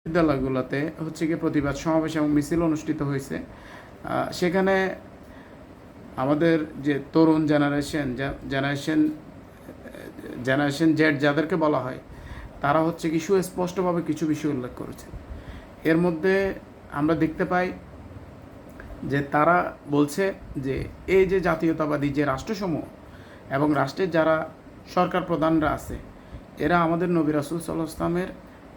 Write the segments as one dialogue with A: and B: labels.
A: বিদ্যালয়গুলোতে হচ্ছে গিয়ে প্রতিবাদ সমাবেশ এবং মিছিল অনুষ্ঠিত হয়েছে। সেখানে আমাদের যে তরুণ জেনারেশন জেড যাদেরকে বলা হয়, তারা হচ্ছে কি সুস্পষ্টভাবে কিছু বিষয় উল্লেখ করেছে। এর মধ্যে আমরা দেখতে পাই যে তারা বলছে যে এই যে জাতীয়তাবাদী যে রাষ্ট্রসমূহ এবং রাষ্ট্রের যারা সরকার প্রধানরা আছে, এরা আমাদের নবী রাসূল সাল্লাল্লাহু আলাইহি ওয়াসাল্লামের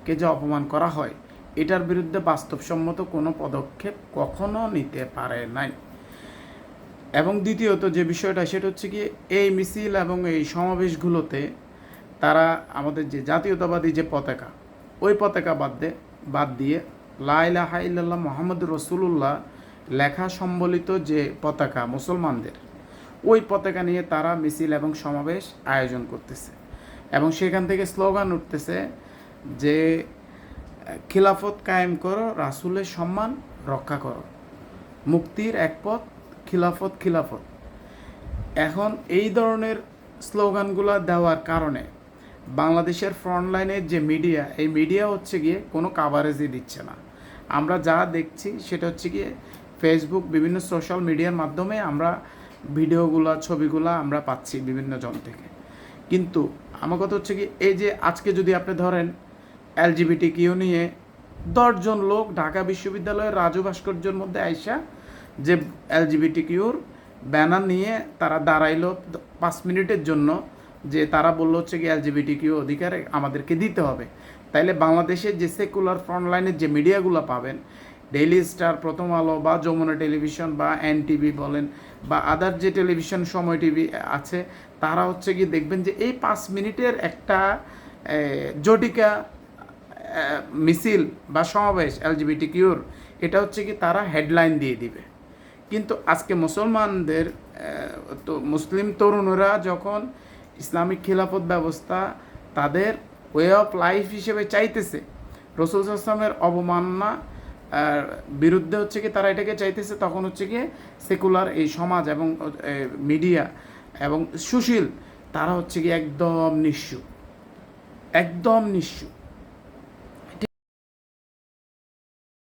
A: কে যে অপমান করা হয়, এটার বিরুদ্ধে বাস্তবসম্মত কোনো পদক্ষেপ কখনো নিতে পারে নাই। এবং দ্বিতীয়ত যে বিষয়টা, সেটা হচ্ছে কি এই মিছিল এবং এই সমাবেশগুলোতে তারা আমাদের যে জাতীয়তাবাদী যে পতাকা, ওই পতাকা বাদ দিয়ে লা ইলাহা ইল্লাল্লাহ মুহাম্মাদুর রাসূলুল্লাহ লেখা সম্বলিত যে পতাকা মুসলমানদের, ওই পতাকা নিয়ে তারা মিছিল এবং সমাবেশ আয়োজন করতেছে এবং সেখান থেকে স্লোগান উঠতেছে যে খিলাফত কায়েম করো, রাসূলের সম্মান রক্ষা করো, মুক্তির এক পথ খিলাফত খিলাফত। এখন এই ধরনের স্লোগানগুলো দেওয়ার কারণে বাংলাদেশের ফ্রন্টলাইনের যে মিডিয়া, এই মিডিয়া হচ্ছে গিয়ে কোনো কাভারেজই দিচ্ছে না। আমরা যা দেখছি সেটা হচ্ছে গিয়ে ফেসবুক, বিভিন্ন সোশ্যাল মিডিয়ার মাধ্যমে আমরা ভিডিওগুলো, ছবিগুলো আমরা পাচ্ছি বিভিন্ন জন থেকে। কিন্তু আমার কথা হচ্ছে কি, এই যে আজকে যদি আপনি ধরেন LGBTQ নিয়ে 10 জন লোক ঢাকা বিশ্ববিদ্যালয়ের রাজু ভাস্কর্যের মধ্যে আইসা যে LGBTQর ব্যানার নিয়ে তারা দাঁড়াইলো 5 মিনিটের জন্য, যে তারা বললো হচ্ছে কি LGBTQ অধিকার আমাদেরকে দিতে হবে, তাইলে বাংলাদেশের যে সেকুলার ফ্রন্টলাইনের যে মিডিয়াগুলো পাবেন, ডেইলি স্টার, প্রথম আলো বা যমুনা টেলিভিশন বা NTV বলেন বা আদার যে টেলিভিশন সময় টিভি আছে, তারা হচ্ছে কি দেখবেন যে এই 5 মিনিটের একটা জটিকা মিছিল বা সমাবেশ LGBTQর, এটা হচ্ছে কি তারা হেডলাইন দিয়ে দিবে। কিন্তু আজকে মুসলমানদের তো মুসলিম তরুণরা যখন ইসলামিক খিলাফত ব্যবস্থা তাদের ওয়ে অফ লাইফ হিসেবে চাইতেছে, রাসূল সাল্লাল্লাহু আলাইহি ওয়াসাল্লামের অবমাননা বিরুদ্ধে হচ্ছে কি তারা এটাকে চাইতেছে, তখন হচ্ছে কি সেকুলার এই সমাজ এবং মিডিয়া এবং সুশীল, তারা হচ্ছে কি একদম নিঃস্ব, একদম নিঃস্ব।